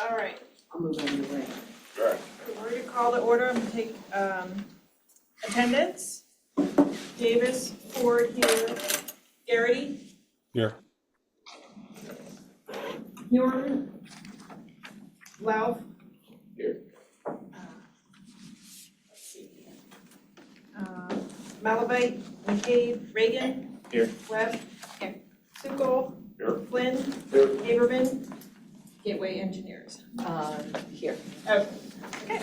All right, I'll move out of the way. Sure. we're gonna call the order and take attendance. Davis, Ford here, Garrity. Here. Huron. Lauf. Here. Let's see. Malabite, McCabe, Reagan. Here. Webb. Here. Sukol. Here. Flynn. Here. Haberman. Gateway Engineers. Here. Oh, okay.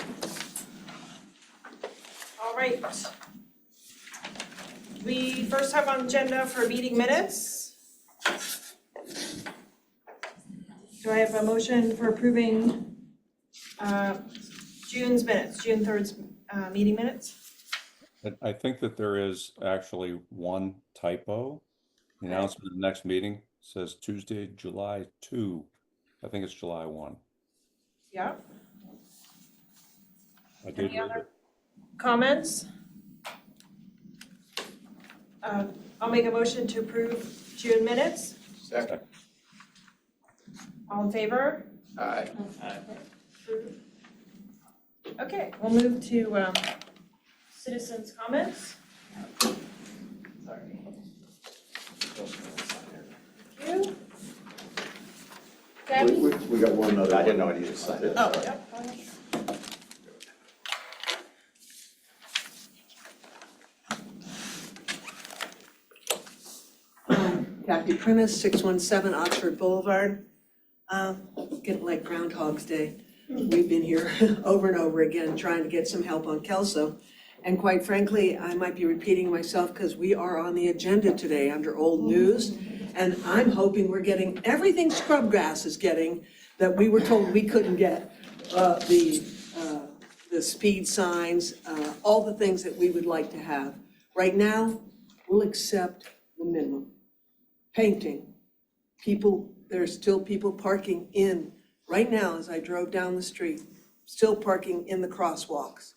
All right. We first have on agenda for meeting minutes. Do I have a motion for approving June's minutes, June 3rd's meeting minutes? I think that there is actually one typo. The announcement of the next meeting says Tuesday, July 2. I think it's July 1. Yeah. I did Any read other it. comments? I'll make a motion to approve June minutes. Second. All in favor? Aye. Approved. Okay, we'll move to citizens' comments. Sorry. Thank you. Gabby? We got one other. I didn't know I needed to sign it. Oh, yep. Kathy Primus, 617 Oxford Boulevard. Getting like Groundhog's Day. We've been here over and over again trying to get some help on Kelso. And quite frankly, I might be repeating myself because we are on the agenda today under old news. And I'm hoping we're getting everything Scrubgrass is getting that we were told we couldn't get. The speed signs, all the things that we would like to have. Right now, we'll accept the minimum. Painting, people, there are still people parking in, right now as I drove down the street, still parking in the crosswalks.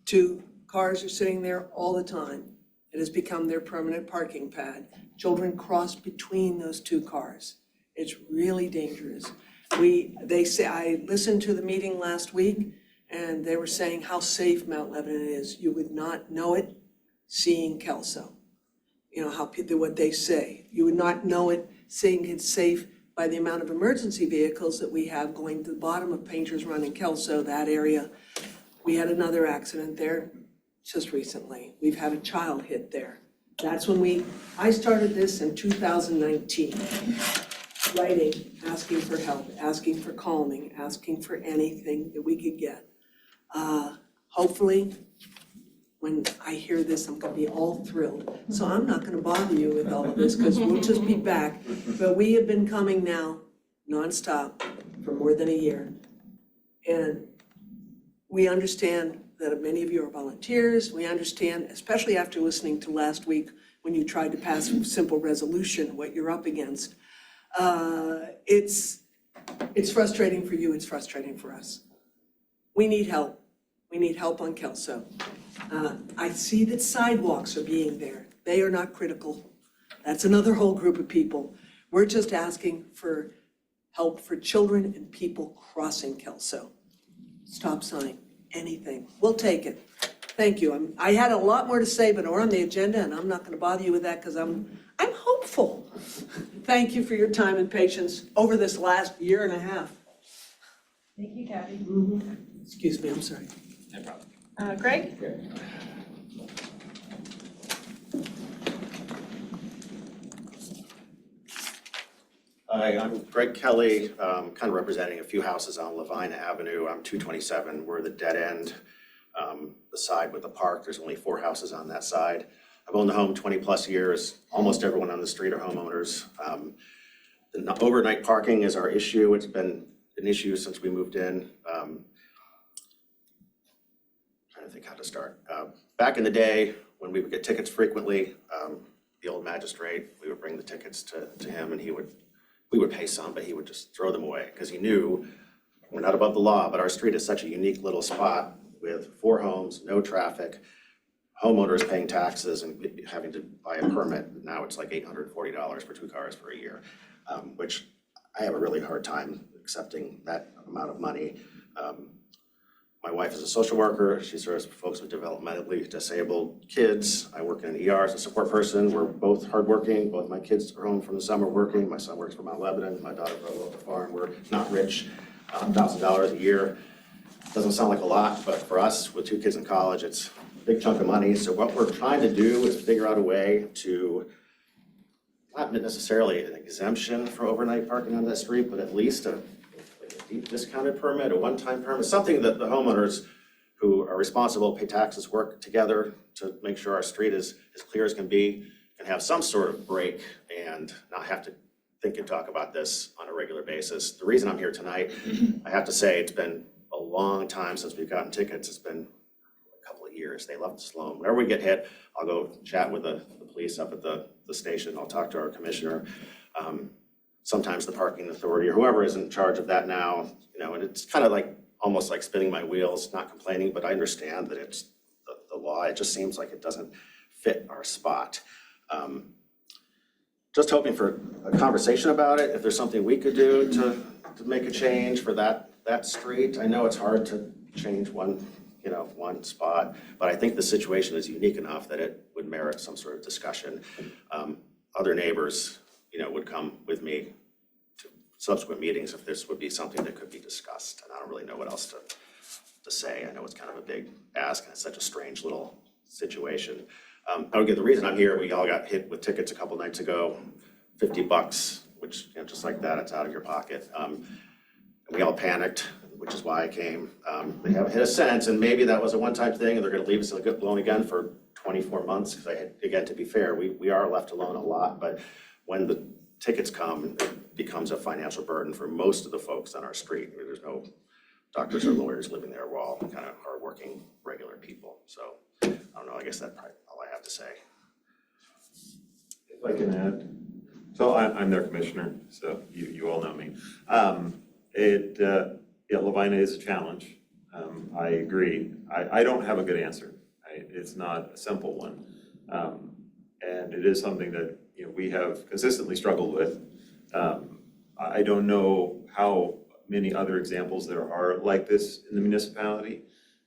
2 cars are sitting there all the time. It has become their permanent parking pad. Children cross between those 2 cars. It's really dangerous. They say, I listened to the meeting last week and they were saying how safe Mount Lebanon is. You would not know it seeing Kelso. You know, what they say. You would not know it, seeing it's safe by the amount of emergency vehicles that we have going to the bottom of Painters Run in Kelso, that area. We had another accident there just recently. We've had a child hit there. That's when I started this in 2019. Writing, asking for help, asking for calming, asking for anything that we could get. Hopefully, when I hear this, I'm gonna be all thrilled. So I'm not gonna bother you with all of this, because we'll just be back. But we have been coming now nonstop for more than a year. And we understand that many of you are volunteers. We understand, especially after listening to last week, when you tried to pass a simple resolution, what you're up against. It's frustrating for you, it's frustrating for us. We need help. We need help on Kelso. I see that sidewalks are being there. They are not critical. That's another whole group of people. We're just asking for help for children and people crossing Kelso. Stop sign, anything. We'll take it. Thank you. I had a lot more to say, but we're on the agenda and I'm not gonna bother you with that because I'm hopeful. Thank you for your time and patience over this last year and a half. Thank you, Kathy. Excuse me, I'm sorry. No problem. Greg? Hi, I'm Greg Kelly, kind of representing a few houses on Levina Avenue. I'm 227. We're the dead end, the side with the park. There's only 4 houses on that side. I've owned the home 20 plus years. Almost everyone on the street are homeowners. The overnight parking is our issue. It's been an issue since we moved in. Trying to think how to start. Back in the day, when we would get tickets frequently, the old magistrate, we would bring the tickets to him and we would pay some, but he would just throw them away because he knew we're not above the law, but our street is such a unique little spot with 4 homes, no traffic, homeowners paying taxes and having to buy a permit. Now it's like $840 for 2 cars for a year, which I have a really hard time accepting that amount of money. My wife is a social worker. She serves folks with developmentally disabled kids. I work in an ER as a support person. We're both hardworking. Both my kids are home from the summer working. My son works for Mount Lebanon. My daughter for a local farm. We're not rich, $1,000 a year. Doesn't sound like a lot, but for us, with 2 kids in college, it's a big chunk of money. So what we're trying to do is figure out a way to, not necessarily an exemption for overnight parking on that street, but at least a deep discounted permit, a one-time permit, something that the homeowners who are responsible, pay taxes, work together to make sure our street is as clear as can be, can have some sort of break and not have to think and talk about this on a regular basis. The reason I'm here tonight, I have to say, it's been a long time since we've gotten tickets. It's been a couple of years. They love to slow them. Whenever we get hit, I'll go chat with the police up at the station. I'll talk to our commissioner. Sometimes the parking authority or whoever is in charge of that now, and it's kind of like, almost like spinning my wheels, not complaining, but I understand that it's the law. It just seems like it doesn't fit our spot. Just hoping for a conversation about it, if there's something we could do to make a change for that street. I know it's hard to change one spot, but I think the situation is unique enough that it would merit some sort of discussion. Other neighbors, would come with me to subsequent meetings if this would be something that could be discussed. And I don't really know what else to say. I know it's kind of a big ask and it's such a strange little situation. The reason I'm here, we all got hit with tickets a couple nights ago, $50, which, just like that, it's out of your pocket. We all panicked, which is why I came. They haven't hit us since, and maybe that was a one-time thing, and they're gonna leave us alone again for 24 months, because again, to be fair, we are left alone a lot, but when the tickets come, it becomes a financial burden for most of the folks on our street. I mean, there's no doctors or lawyers living there. We're all kind of hardworking, regular people. So I don't know, I guess that's probably all I have to say. If I can add, so I'm their commissioner, so you all know me. Lavina is a challenge. I agree. I don't have a good answer. It's not a simple one. And it is something that we have consistently struggled with. I don't know how many other examples there are like this in the municipality,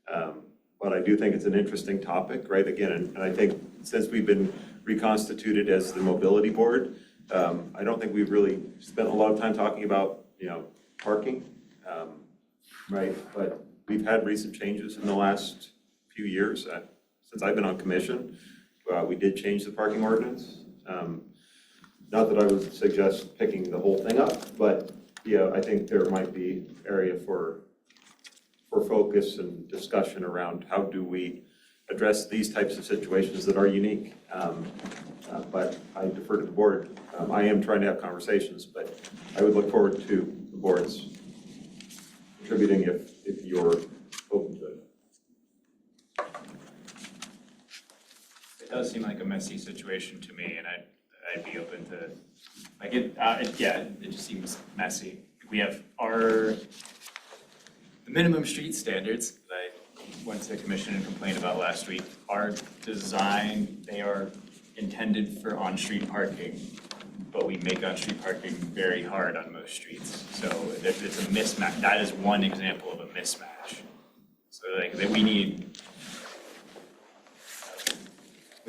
but I do think it's an interesting topic, right? Again, and I think since we've been reconstituted as the mobility board, I don't think we've really spent a lot of time talking about parking, right? But we've had recent changes in the last few years. Since I've been on commission, we did change the parking ordinance. Not that I would suggest picking the whole thing up, but I think there might be area for focus and discussion around how do we address these types of situations that are unique. But I defer to the board. I am trying to have conversations, but I would look forward to the board's contributing if you're open to it. It does seem like a messy situation to me, and I'd be open to, like, it just seems messy. We have the minimum street standards that I went to the commission and complained about last week are designed, they are intended for on-street parking, but we make on-street parking very hard on most streets. So it's a mismatch. That is one example of a mismatch. So that we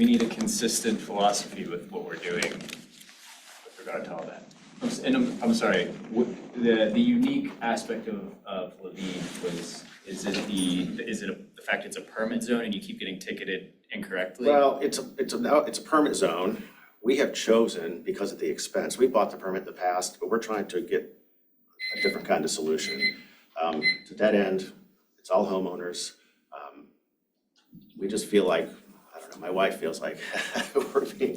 need a consistent philosophy with what we're doing with regard to all that. And I'm sorry, the unique aspect of Levine is it the fact it's a permit zone and you keep getting ticketed incorrectly? Well, it's a permit zone. We have chosen, because of the expense, we bought the permit in the past, but we're trying to get a different kind of solution. It's a dead end, it's all homeowners. We just feel like, I don't know, my wife feels like we're being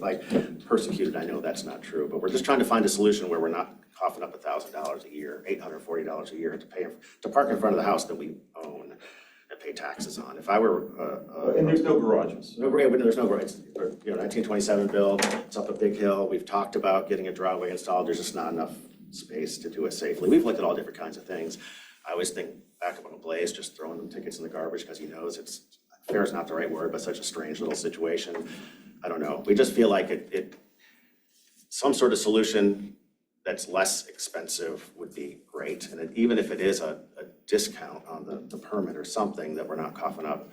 persecuted. I know that's not true, but we're just trying to find a solution where we're not coughing up $1,000 a year, $840 a year to park in front of the house that we own and pay taxes on. If I were And there's no garages. there's no garage. 1927 build, it's up a big hill. We've talked about getting a driveway installed. There's just not enough space to do it safely. We've looked at all different kinds of things. I always think back about Blaze just throwing them tickets in the garbage because he knows fair is not the right word, but such a strange little situation. I don't know. We just feel like some sort of solution that's less expensive would be great. great. And even if it is a discount on the permit or something, that we're not coughing up,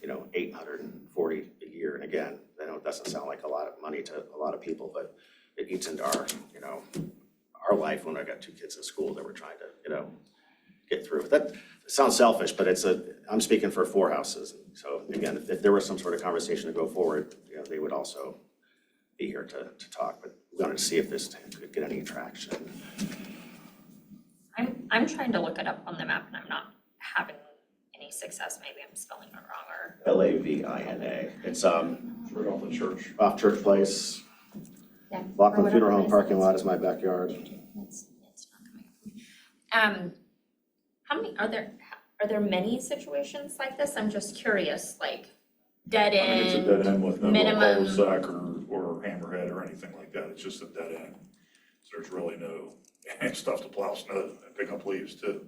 $840 a year. And again, I know it doesn't sound like a lot of money to a lot of people, but it eats into our life when I got 2 kids in school that we're trying to, get through. That sounds selfish, but I'm speaking for 4 houses. So again, if there was some sort of conversation to go forward, they would also be here to talk, but we wanted to see if this could get any traction. I'm trying to look it up on the map and I'm not having any success. Maybe I'm spelling it wrong or. Lavina. It's Right off the church. off Church Place. Yeah, or Laughlin whatever Funeral it Home is. parking lot is my backyard. It's not coming up. How many, are there many situations like this? I'm just curious, like dead I mean, it's a end. dead end with no minimum- cul-de-sac or hammerhead or anything like that, it's just a dead end. So there's really no, and stuff to plow snow and pick up leaves too.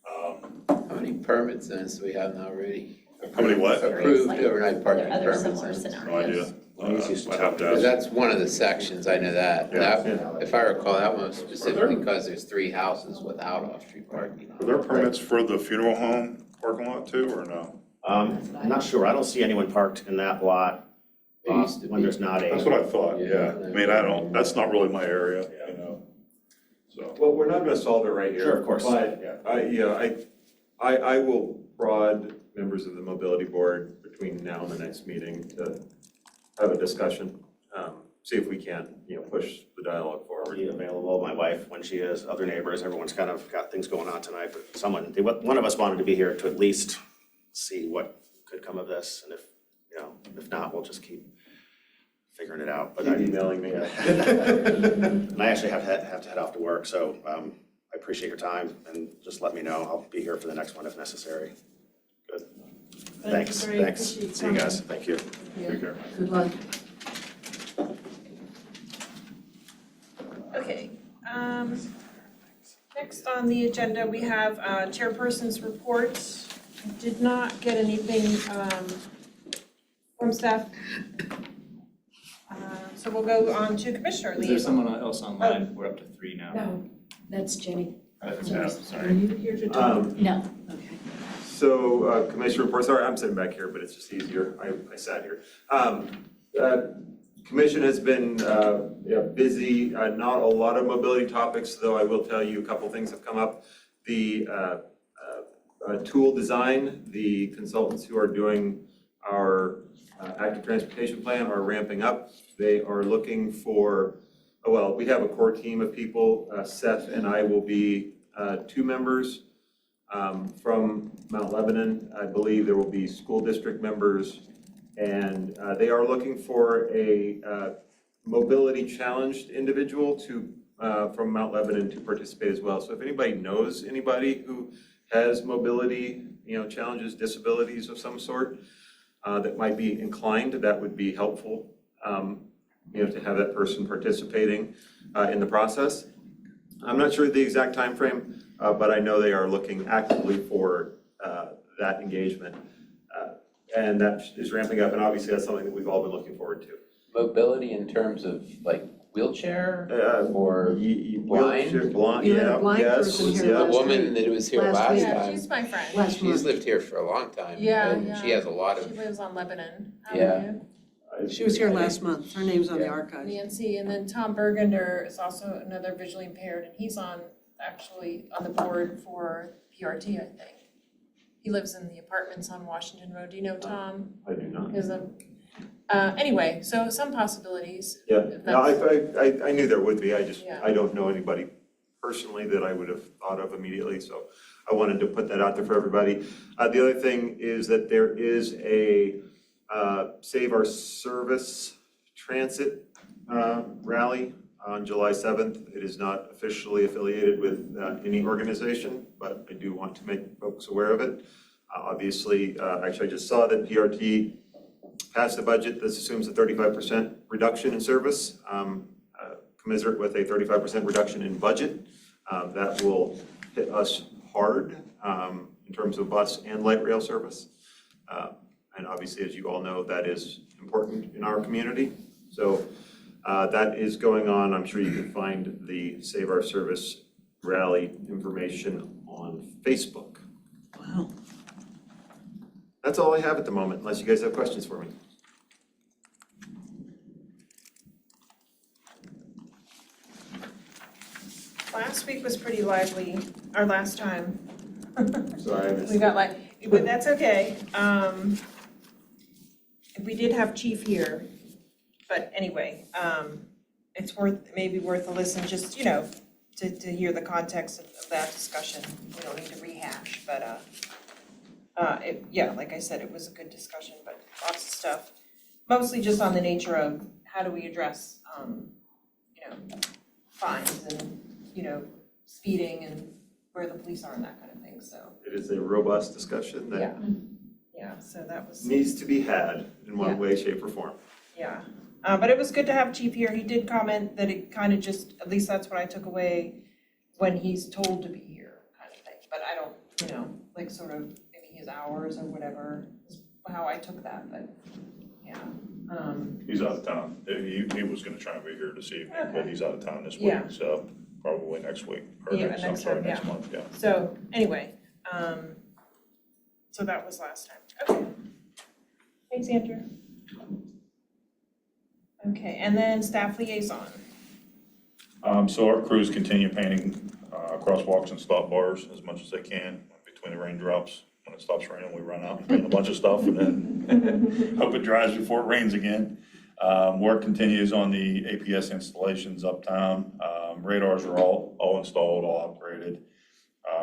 How many permit zones do we have now already? How many what? Approved Like, overnight are parking there other permit similar zones? No scenarios? idea. I'd have to Because ask. that's one of the sections, I know that. Yeah. That, if I recall, that one was specifically because there's 3 houses without off-street parking. Are there permits for the funeral home parking lot too, or no? I'm not sure. I don't see anyone parked in that lot There used to when be. there's not That's a. what I thought, yeah. I mean, that's not really my area, so. Well, we're not gonna solve it right here. Sure, of course. But, Yeah. I will prod members of the mobility board between now and the next meeting to have a discussion. See if we can, push the dialogue Are forward. you available? My wife, when she is, other neighbors, everyone's kind of got things going on tonight, but one of us wanted to be here to at least see what could come of this, and if not, we'll just keep figuring it out. But Keep emailing me. And I actually have to head off to work, so I appreciate your time, and just let me know. I'll be here for the next one if necessary. Good. Thanks. Very appreciate See you guys. Thank you. Take care. Good luck. Okay, next on the agenda, we have chairperson's reports. Did not get anything from staff. So we'll go on to commissioner Is there liaison. someone else online? We're up to 3 now. No, that's Jenny. That's Jeff, Are sorry. you here to talk? Um, No, okay. So, commissioner reports, sorry, I'm sitting back here, but it's just easier, I sat here. Commission has been, busy, not a lot of mobility topics, though I will tell you a couple things have come up. The, tool design, the consultants who are doing our active transportation plan are ramping up. They are looking for, we have a core team of people, Seth and I will be, 2 members. From Mount Lebanon. I believe there will be school district members, and they are looking for a mobility challenged individual from Mount Lebanon to participate as well. So if anybody knows anybody who has mobility, challenges, disabilities of some sort, that might be inclined, that would be helpful, to have that person participating in the process. I'm not sure the exact timeframe, but I know they are looking actively for that engagement. And that is ramping up, and obviously that's something that we've all been looking forward to. Mobility in terms of like wheelchair or Wheelchair, blind, You had a yeah, blind yes, person here the yeah. last woman that was here last last week. Yeah, time? she's my friend. Last She's month. lived here for a long time. Yeah, and yeah. she has a lot She of, lives on Lebanon. Yeah. She was here last month. Her name's on the Yeah. archives. Nancy, and then Tom Burgunder is also another visually impaired, and he's actually on the board for PRT, I think. He lives in the apartments on Washington Road. Do you know Tom? I do not. Anyway, so some possibilities. Yeah, if no, that's- I knew there would be, Yeah. I don't know anybody personally that I would have thought of immediately, so I wanted to put that out there for everybody. The other thing is that there is a Save Our Service Transit rally on July 7th. It is not officially affiliated with any organization, but I do want to make folks aware of it. Obviously, actually, I just saw that PRT passed a budget that assumes a 35% reduction in service, commensurate with a 35% reduction in budget. That will hit us hard in terms of bus and light rail service. And obviously, as you all know, that is important in our community. So that is going on. I'm sure you can find the Save Our Service rally information on Facebook. Wow. That's all I have at the moment, unless you guys have questions for me. Last week was pretty lively, our last time. Sorry, I missed We got but that's okay. We did have Chief here, but anyway, it's maybe worth a listen, just, to hear the context of that discussion. We don't need to rehash, but, like I said, it was a good discussion, but lots of stuff. Mostly just on the nature of how do we address, fines and, speeding and where the police are and that kind of thing, so. It is a robust discussion that Yeah, so that was, needs to be had in Yeah. one way, shape, or form. yeah. But it was good to have Chief here. He did comment that it kind of just, at least that's what I took away, when he's told to be here kind of thing. But I don't, like sort of maybe his hours or whatever, is how I took that, but yeah. He's out of town. He was gonna try and be here this evening, but Okay. he's out of town this week, Yeah. so probably next week, or Yeah, next, I'm next sorry, time, next yeah. month, yeah. So anyway, so that was last time. Okay. Thanks, Andrew. Okay, and then staff liaison. So our crews continue painting, crosswalks and stop bars as much as they can between the raindrops. When it stops raining, we run out and paint a bunch of stuff and then hope it dries before it rains again. Work continues on the APS installations uptown. Radars are all installed, all upgraded.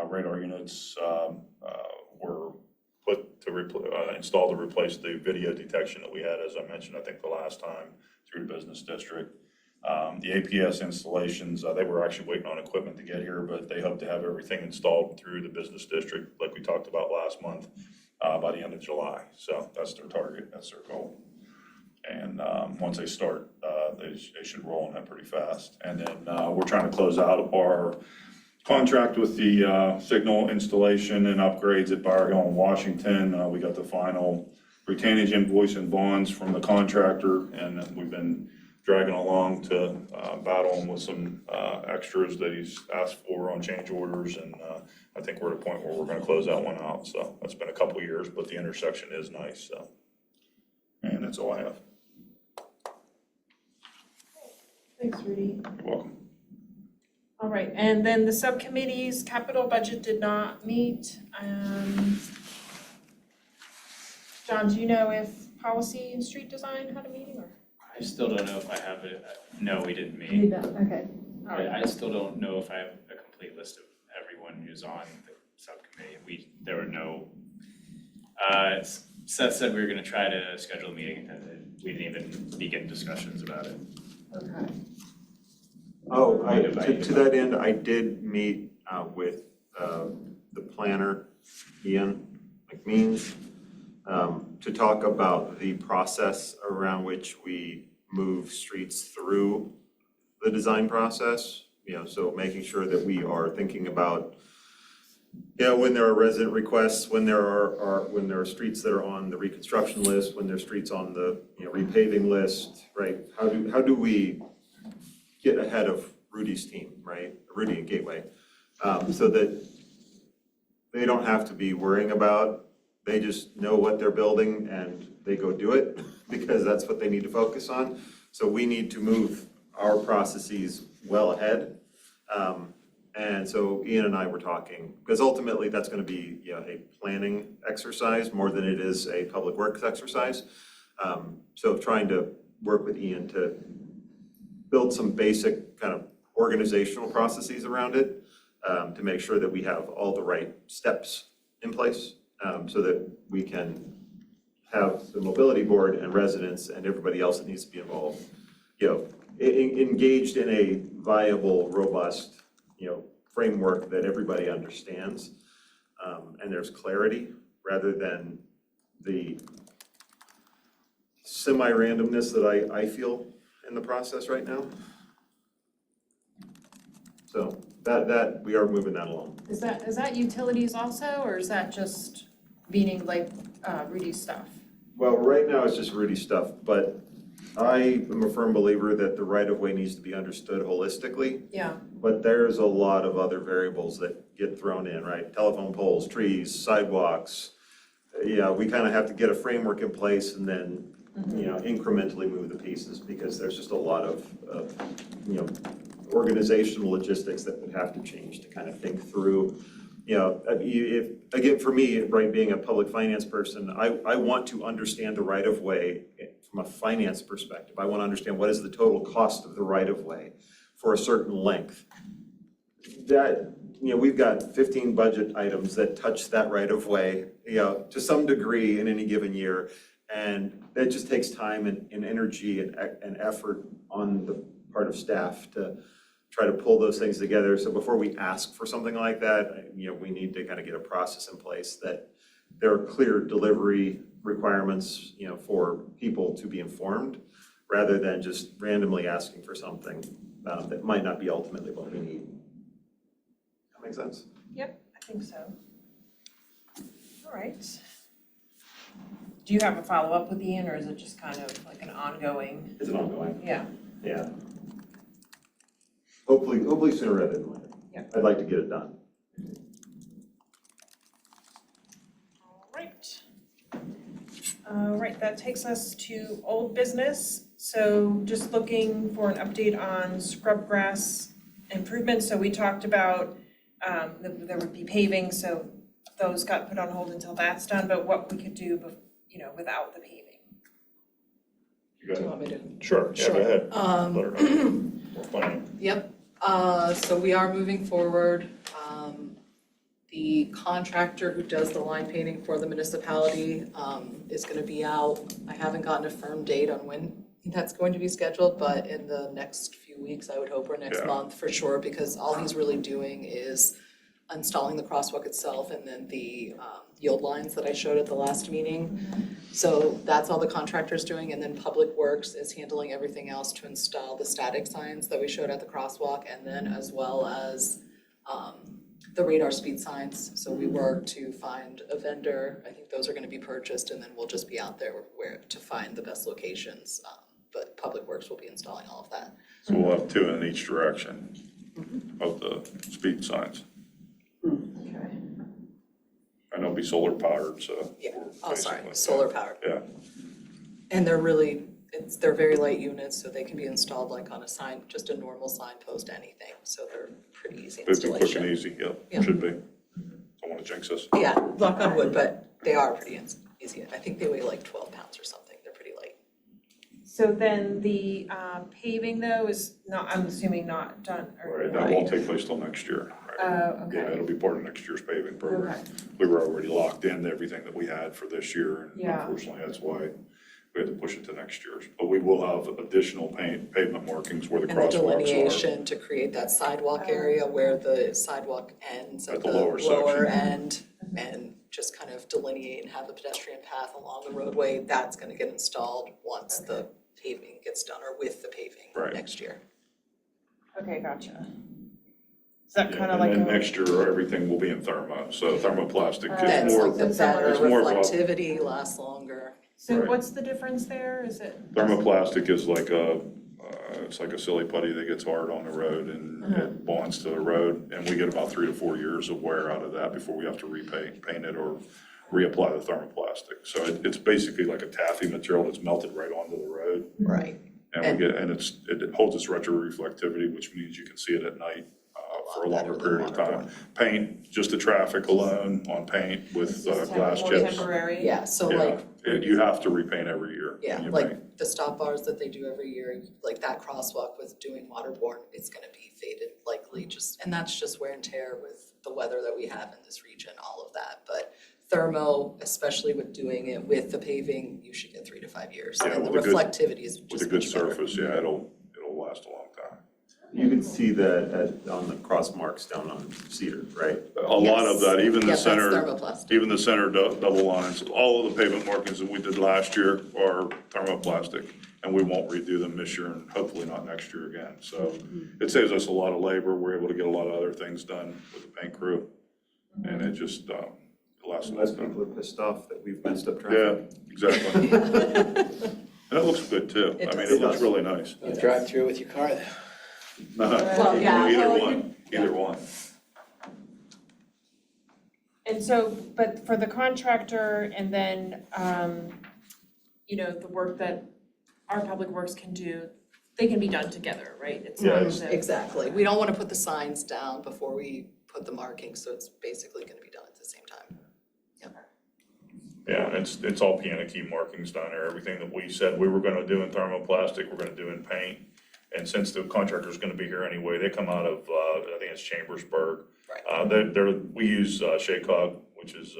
Radar units, were put to installed to replace the video detection that we had, as I mentioned, I think the last time, through the business district. The APS installations, they were actually waiting on equipment to get here, but they hope to have everything installed through the business district, like we talked about last month, by the end of July. So that's their target, that's their goal. And once they start, they should roll on that pretty fast. And then we're trying to close out our contract with the signal installation and upgrades at Bower Hill in Washington. We got the final retainage invoice and bonds from the contractor, and we've been dragging along to battle him with some extras that he's asked for on change orders, and I think we're at a point where we're gonna close that one out. So that's been a couple years, but the intersection is nice, so. And that's all I have. Thanks, Rudy. You're welcome. All right, and then the subcommittees, capital budget did not meet. John, do you know if policy and street design had a meeting or? I still don't know if I have it, no, we didn't meet. Okay. All right. I still don't know if I have a complete list of everyone who's on the subcommittee. There were no, Seth said we were gonna try to schedule a meeting, and we didn't even begin discussions about it. Okay. Oh, to that end, I did meet with the planner, Ian McMeans, to talk about the process around which we move streets through the design process. So making sure that we are thinking about, when there are resident requests, when there are streets that are on the reconstruction list, when there are streets on the repaving list, right? How do we get ahead of Rudy's team, right? Rudy and Gateway, so that they don't have to be worrying about, they just know what they're building and they go do it because that's what they need to focus on. So we need to move our processes well ahead. And so Ian and I were talking, because ultimately that's going to be a planning exercise more than it is a public works exercise. So trying to work with Ian to build some basic kind of organizational processes around it, to make sure that we have all the right steps in place, so that we can have the mobility board and residents and everybody else that needs to be involved, engaged in a viable, robust, framework that everybody understands, and there's clarity rather than the semi-randomness that I feel in the process right now. So that we are moving that along. Is that utilities also, or is that just meaning like Rudy's stuff? Well, right now it's just Rudy stuff, but I am a firm believer that the right-of-way needs to be understood holistically. Yeah. But there's a lot of other variables that get thrown in, right? Telephone poles, trees, sidewalks. Yeah, we kind of have to get a framework in place and then, incrementally move the pieces because there's just a lot of organizational logistics that would have to change to kind of think through. If, again, for me, right, being a public finance person, I want to understand the right of way from a finance perspective. I want to understand what is the total cost of the right of way for a certain length. That, we've got 15 budget items that touch that right of way, to some degree in any given year. And it just takes time and energy and effort on the part of staff to try to pull those things together. So before we ask for something like that, we need to kind of get a process in place that there are clear delivery requirements, for people to be informed, rather than just randomly asking for something that might not be ultimately what we need. That make sense? Yep, I think so. All right. Do you have a follow-up with Ian, or is it just kind of like an ongoing? It's an ongoing. Yeah. Yeah. Hopefully sooner rather than later. Yeah. I'd like to get it done. All right, that takes us to old business. So just looking for an update on scrub grass improvements. So we talked about there would be paving, so those got put on hold until that's done, but what we could do, without the paving. You Do you got want me to? it? Sure, yeah, go Sure. ahead. Let her know. We're planning. Yep, so we are moving forward. The contractor who does the line painting for the municipality, is gonna be out. I haven't gotten a firm date on when that's going to be scheduled, but in the next few weeks, I would hope, or next Yeah. month for sure, because all he's really doing is installing the crosswalk itself and then the, yield lines that I showed at the last meeting. So that's all the contractor's doing, and then Public Works is handling everything else to install the static signs that we showed at the crosswalk, and then as well as the radar speed signs. So we work to find a vendor. I think those are gonna be purchased, and then we'll just be out there where to find the best locations. But Public Works will be installing all of that. So we'll have two in each direction of the speed signs. Okay. And they'll be solar powered, so. Yeah, we're oh, sorry, basically- solar powered. Yeah, And they're really, they're very light units, so they can be installed like on a sign, just a normal signpost, anything. So they're pretty easy they'd be quick and installation. easy, Yeah. yeah, should be. Don't wanna jinx us. Yeah, knock on wood, but they are pretty easy. I think they weigh like 12 pounds or something. They're pretty light. So then the paving though is not, I'm assuming not done, or? Right, that won't take place till next year, right? Oh, Yeah, okay. it'll be part of next year's paving program. Okay. We were already locked into everything that we had for this year, and Yeah. unfortunately, that's why we had to push it to next year's. But we will have additional pavement markings where the And the crosswalks are. delineation to create that sidewalk area where the sidewalk ends At at the the lower lower section. end. And just kind of delineate and have a pedestrian path along the roadway. That's gonna get installed once the paving gets done, or with the paving Right. next year. Okay, gotcha. Is that Yeah, kind of like and then a? next year, everything will be in thermo, so thermoplastic That's is more, like the better it's more of a- reflectivity, lasts longer. So Right. what's the difference there? Is it? thermoplastic is like it's like a silly putty that gets hard on the road and it bonds to the road. And we get about 3 to 4 years of wear out of that before we have to paint it or reapply the thermoplastic. So it's basically like a taffy material that's melted right onto the road. Right. And it holds its retroreflectivity, which means you can see it at night for a longer better than period of time. Paint, just the traffic alone on paint with glass More chips. temporary? Yeah, so Yeah, like, you have to repaint every year. yeah, when you like paint. the stop bars that they do every year, like that crosswalk with doing waterborne, it's gonna be faded likely and that's just wear and tear with the weather that we have in this region, all of that. But thermo, especially with doing it with the paving, you should get 3 to 5 years. Yeah, And the with a good- reflectivity is With just a good much better. surface, yeah, it'll last a long time. You can see that on the cross marks down on Cedar, right? A lot of that, even the Yes, center, that's thermoplastic. even the center double lines, all of the pavement markings that we did last year are thermoplastic. And we won't redo them this year and hopefully not next year again. So it saves us a lot of labor. We're able to get a lot of other things done with the paint crew. And it just, it lasts a Unless long time. people are pissed off that we've messed up Yeah, traffic. exactly. And it looks good too. It I mean, does. it looks really nice. You drive through with your car though. Well, yeah, Either one. And so, but for the contractor and then, you know, the work that our public works can do, they can be done together, right? It's Yeah, not it's- as if- exactly. We don't want to put the signs down before we put the markings, so it's basically gonna be done at the same time. Yeah, and it's all piano key markings down there, everything that we said we were gonna do in thermoplastic, we're gonna do in paint. And since the contractor's gonna be here anyway, they come out of, I think it's Chambersburg. Right. We use Shaycog, which is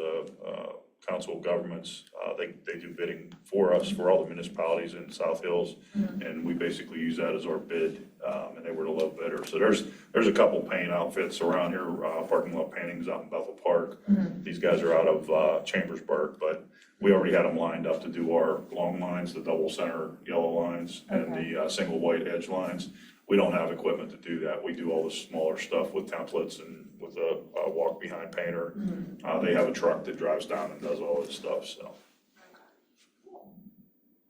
Council of Governments. They do bidding for us, for all the municipalities in South Hills. And we basically use that as our bid, and they were the low bidder. So there's a couple paint outfits around here, parking lot paintings out in Bethel Park. These guys are out of Chambersburg, but we already had them lined up to do our long lines, the double center yellow lines and the single white edge lines. We don't have equipment to do that. We do all the smaller stuff with templates and with a walk behind painter. They have a truck that drives down and does all this stuff, so.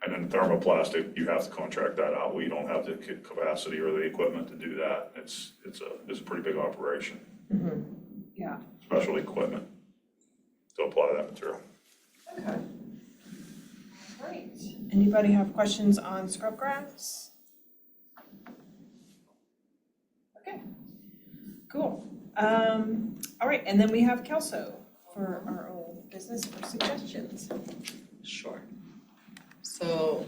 And then thermoplastic, you have to contract that out. We don't have the capacity or the equipment to do that. It's a pretty big operation, Yeah. special equipment to apply that material. Okay. Great. Anybody have questions on Scrubgrass? Okay, cool. All right, and then we have Kelso for our own business for suggestions. Sure. So,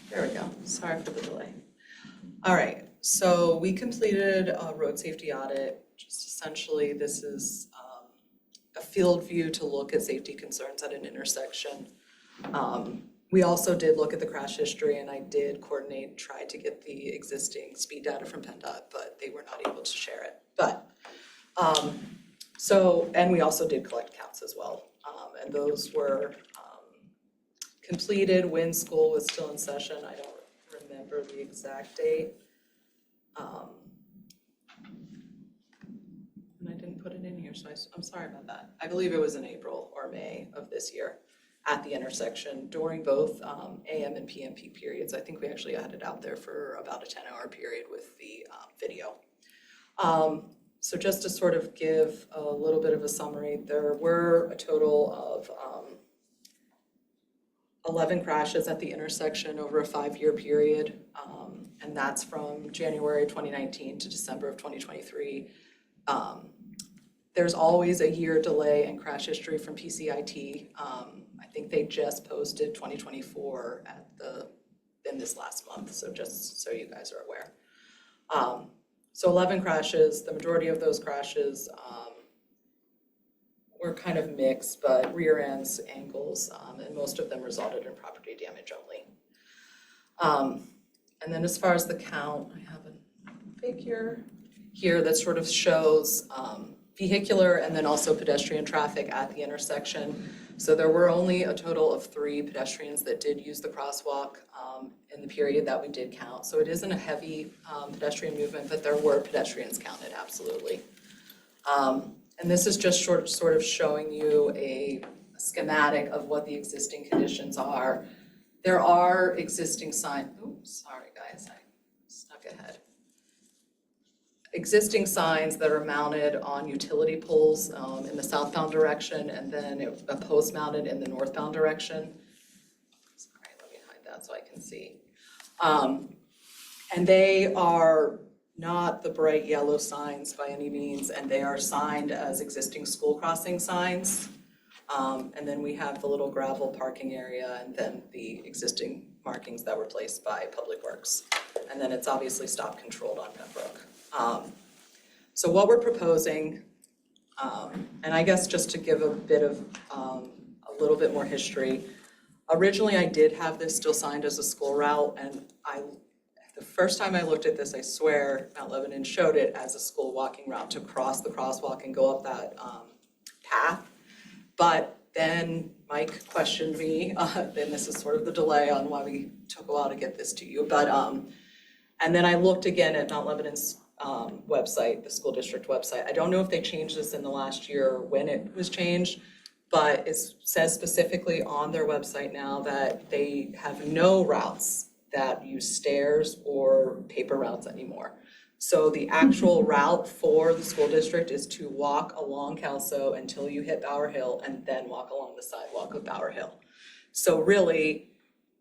there we go. Sorry for the delay. All right, so we completed a road safety audit. Just essentially, this is a field view to look at safety concerns at an intersection. We also did look at the crash history, and I did coordinate, try to get the existing speed data from PennDOT, but they were not able to share it. But, and we also did collect counts as well. And those were completed when school was still in session. I don't remember the exact date. And I didn't put it in here, so I'm sorry about that. I believe it was in April or May of this year at the intersection during both AM and PM peak periods. I think we actually had it out there for about a 10-hour period with the video. So just to sort of give a little bit of a summary, there were a total of 11 crashes at the intersection over a 5-year period. And that's from January 2019 to December of 2023. There's always a year delay in crash history from PCIT. I think they just posted 2024 in this last month, so just so you guys are aware. So 11 crashes, the majority of those crashes were kind of mixed, but rear ends, ankles, and most of them resulted in property damage only. And then as far as the count, I have a figure here that sort of shows vehicular and then also pedestrian traffic at the intersection. So there were only a total of 3 pedestrians that did use the crosswalk in the period that we did count. So it isn't a heavy pedestrian movement, but there were pedestrians counted, absolutely. And this is just sort of showing you a schematic of what the existing conditions are. There are existing signs, oops, sorry guys, I snuck ahead. Existing signs that are mounted on utility poles in the southbound direction, and then a post mounted in the northbound direction. Sorry, let me hide that so I can see. And they are not the bright yellow signs by any means, and they are signed as existing school crossing signs. And then we have the little gravel parking area and then the existing markings that were placed by Public Works. And then it's obviously stop controlled on Pembroke. So what we're proposing, and I guess just to give a bit of, a little bit more history, originally I did have this still signed as a school route, and the first time I looked at this, I swear Mount Lebanon showed it as a school walking route to cross the crosswalk and go up that path. But then Mike questioned me, and this is sort of the delay on why we took a while to get this to you. But and then I looked again at Mount Lebanon's website, the school district website. I don't know if they changed this in the last year or when it was changed, but it says specifically on their website now that they have no routes that use stairs or paper routes anymore. So the actual route for the school district is to walk along Kelso until you hit Bower Hill and then walk along the sidewalk of Bower Hill. So really,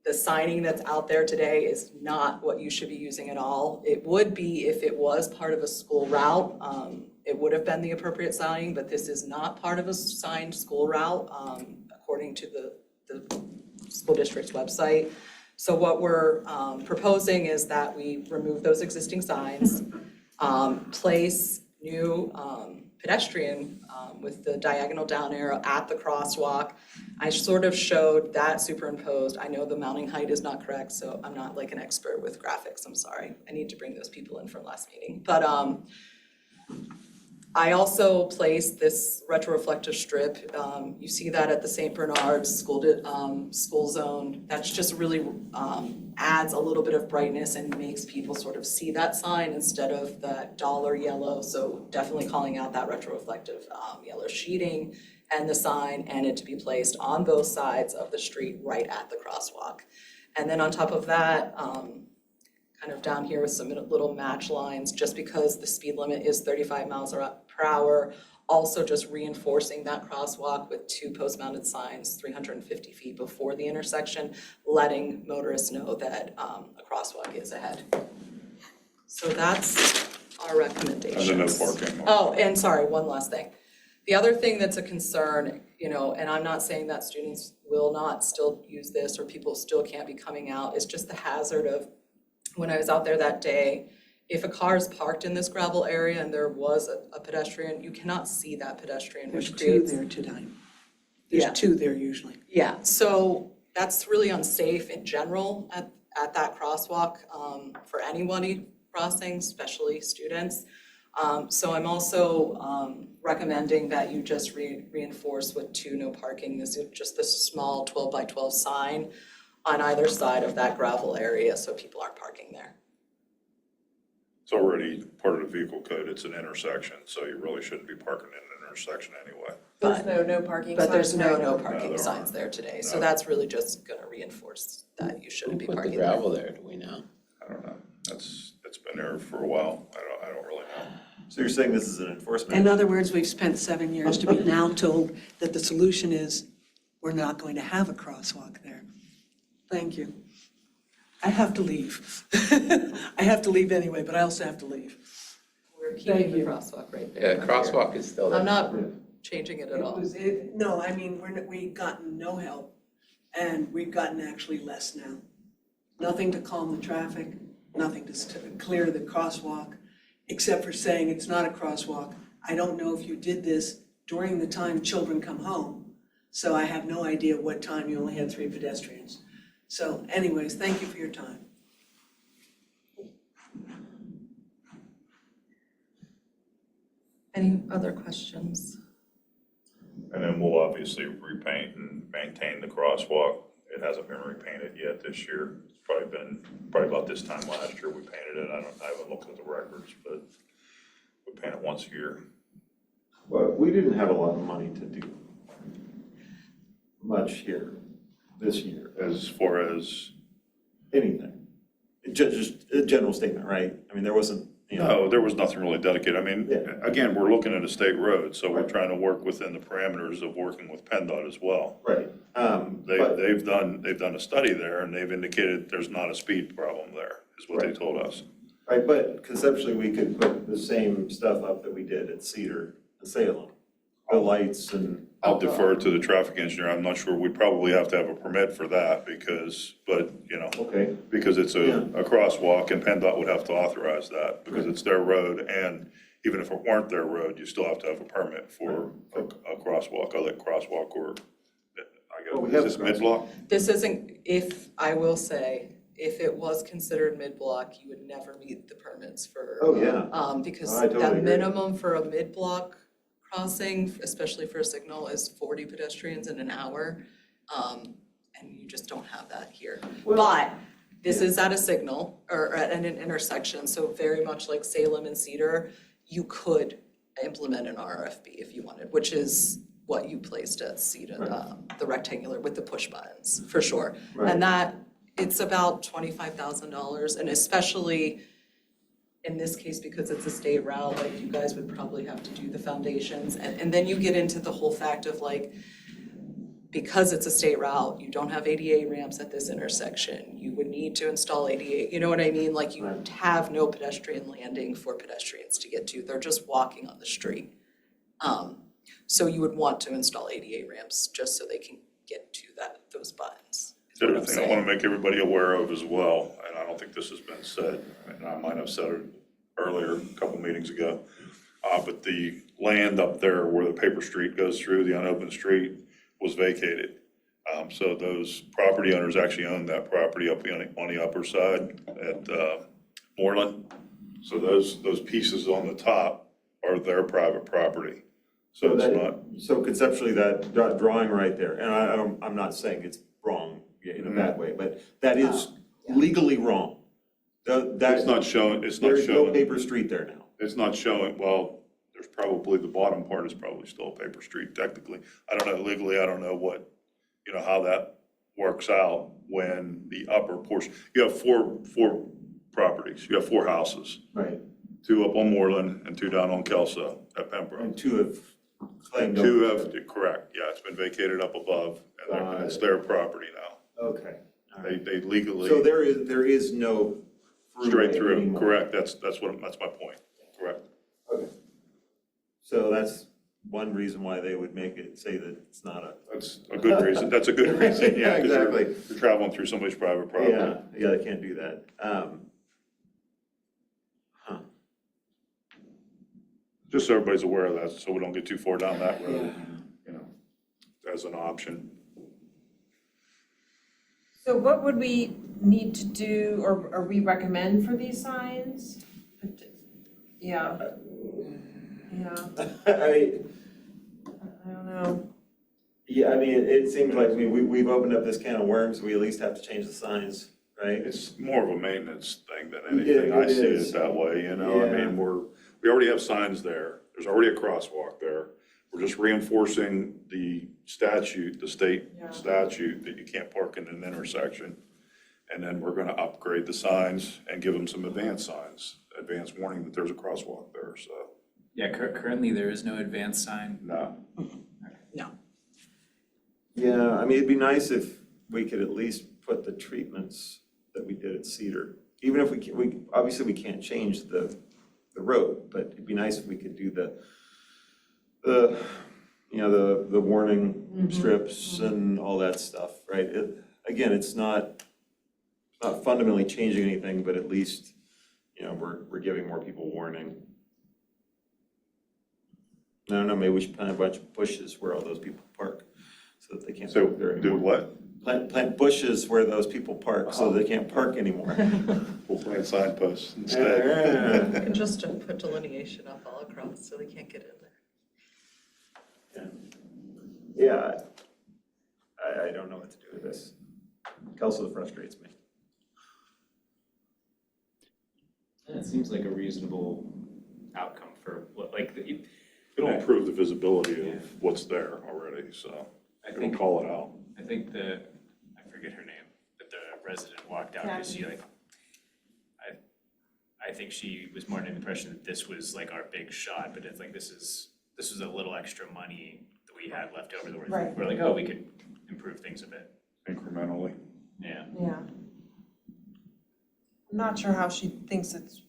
the signing that's out there today is not what you should be using at all. It would be if it was part of a school route, it would have been the appropriate signing, but this is not part of a signed school route, according to the school district's website. So what we're proposing is that we remove those existing signs, place new pedestrian with the diagonal down arrow at the crosswalk. I sort of showed that superimposed. I know the mounting height is not correct, so I'm not like an expert with graphics, I'm sorry. I need to bring those people in from last meeting. But I also placed this retroreflective strip. You see that at the St. Bernard's school zone. That's just really adds a little bit of brightness and makes people sort of see that sign instead of that dollar yellow. So definitely calling out that retroreflective yellow sheeting and the sign, and it to be placed on both sides of the street right at the crosswalk. And then on top of that, kind of down here with some little match lines, just because the speed limit is 35 miles per hour, also just reinforcing that crosswalk with 2 post-mounted signs 350 feet before the intersection, letting motorists know that a crosswalk is ahead. So that's our recommendations. And then no parking. Oh, and sorry, one last thing. The other thing that's a concern, and I'm not saying that students will not still use this or people still can't be coming out, is just the hazard of, when I was out there that day, if a car is parked in this gravel area and there was a pedestrian, you cannot see that pedestrian, There's which 2 creates. there tonight. Yeah. There's 2 there usually. Yeah, so that's really unsafe in general at that crosswalk for anybody crossing, especially students. So I'm also recommending that you just reinforce with 2 no parking. This is just this small 12 by 12 sign on either side of that gravel area so people aren't parking there. It's already part of the vehicle code, it's an intersection, so you really shouldn't be parking in an intersection anyway. There's no parking signs. But there's no right? parking there signs there today, so No. that's really just gonna reinforce that you Who shouldn't be put the parking there. gravel there, do we know? I don't know, it's been there for a while, I don't really know. So you're saying this is an enforcement? In other words, we've spent 7 years to be now told that the solution is we're not going to have a crosswalk there. Thank you. I have to leave. I have to leave anyway, but I also have to leave. We're keeping Thank the you. crosswalk right Yeah, there. crosswalk is still there. I'm not changing it at all. No, I mean, we've gotten no help, and we've gotten actually less now. Nothing to calm the traffic, nothing to clear the crosswalk, except for saying it's not a crosswalk. I don't know if you did this during the time children come home, so I have no idea what time you only had 3 pedestrians. So anyways, thank you for your time. Any other questions? And then we'll obviously repaint and maintain the crosswalk. It hasn't been repainted yet this year. It's probably about this time last year we painted it. I haven't looked at the records, but we paint it once a year. Well, we didn't have a lot of money to do much here this year, As far as, anything. Just a general statement, right? I mean, there wasn't, no, there was nothing really dedicated. I mean, Yeah. again, we're looking at a state road, so we're Right. trying to work within the parameters of working with PennDOT as well. Right. But- They've done a study there and they've indicated there's not a speed problem there, is what they Right. told us. Right, but conceptually, we could put the same stuff up that we did at Cedar and Salem. The lights and, I'll defer to the traffic engineer. I'm not sure. We probably have to have a permit for that but, okay, because it's Yeah. a crosswalk and PennDOT would have to authorize that because it's their road. And even if it weren't their road, you still have to have a permit for a crosswalk, a lit crosswalk or, Oh, we is have a this mid-block? This isn't, I will say, if it was considered mid-block, you would never meet the permits for. Oh, yeah. Because I totally that agree. minimum for a mid-block crossing, especially for a signal, is 40 pedestrians in an hour. And you just don't have that here. Well, But this is at a signal or at an intersection, so very much like Salem and Cedar, you could implement an RFB if you wanted, which is what you placed at Cedar, Right. the rectangular with the push buttons, for sure. Right. And that It's about $25,000, and especially in this case, because it's a state route, like you guys would probably have to do the foundations, and then you get into the whole fact of like, because it's a state route, you don't have ADA ramps at this intersection, you would need to install ADA, you know what I mean? Like you Right. have no pedestrian landing for pedestrians to get to, they're just walking on the street. So you would want to install ADA ramps just so they can get to those buttons. The other thing I want to make everybody aware of as well, and I don't think this has been said, and I might have said it earlier, a couple meetings ago, but the land up there where the paper street goes through, the unopened street, was vacated. So those property owners actually own that property up on the upper side at Moreland. So those pieces on the top are their private property. So it's not, So conceptually, that drawing right there, and I'm not saying it's wrong in a bad way, but that is legally wrong. it's not showing, it's not There's no showing, paper street there now. it's not showing, well, there's probably, the bottom part is probably still a paper street technically. I don't know legally, I don't know what, how that works out when the upper portion, you have four properties, you have 4 houses. Right. 2 up on Moreland and 2 down on Kelso at Pembroke. And 2 have claimed. Two ownership. have, correct, yeah, it's been vacated up above, and it's Got their property now. Okay. All right. They legally, So there is no straight throughway through, anymore. correct, that's my point, correct. Okay. So that's one reason why they would make it, say that it's not a. That's a good reason, that's a good reason, yeah, 'cause Exactly. you're traveling through somebody's private property. Yeah, they can't do that. Just so everybody's aware of that, so we don't get too far down that road, as an option. So what would we need to do or we recommend for these signs? Yeah. Yeah, I I don't know. Yeah, I mean, it seems like we've opened up this can of worms, we at least have to change the signs, right? It's more of a maintenance thing than anything, I It see is. it that way, I Yeah. mean, we already have signs there, there's already a crosswalk there. We're just reinforcing the statute, the state Yeah. statute that you can't park in an intersection. And then we're gonna upgrade the signs and give them some advanced signs, advanced warning that there's a crosswalk there, so, Yeah, currently there is no advanced sign. no. Yeah, I mean, it'd be nice if we could at least put the treatments that we did at Cedar. Even if we obviously we can't change the road, but it'd be nice if we could do the warning strips and all that stuff, right? Again, it's not fundamentally changing anything, but at least, we're giving more people warning. I don't know, maybe we should plant a bunch of bushes where all those people park, so that they can't So park there do anymore. what? Plant bushes where those people park, so they can't park anymore. We'll plant signposts instead. You can just put delineation up all across so they can't get in there. Yeah, I don't know what to do with this. Kelso frustrates me. It seems like a reasonable outcome for what, like, It'll improve the visibility of what's there already, so I it'll think, call it out. I think I forget her name, but the resident walked out because she I think she was more under the impression that this was like our big shot, but it's like, this is a little extra money that we had left over that Right. we're like, oh, we could improve things a bit. Incrementally. Yeah. Yeah. I'm not sure how she thinks it's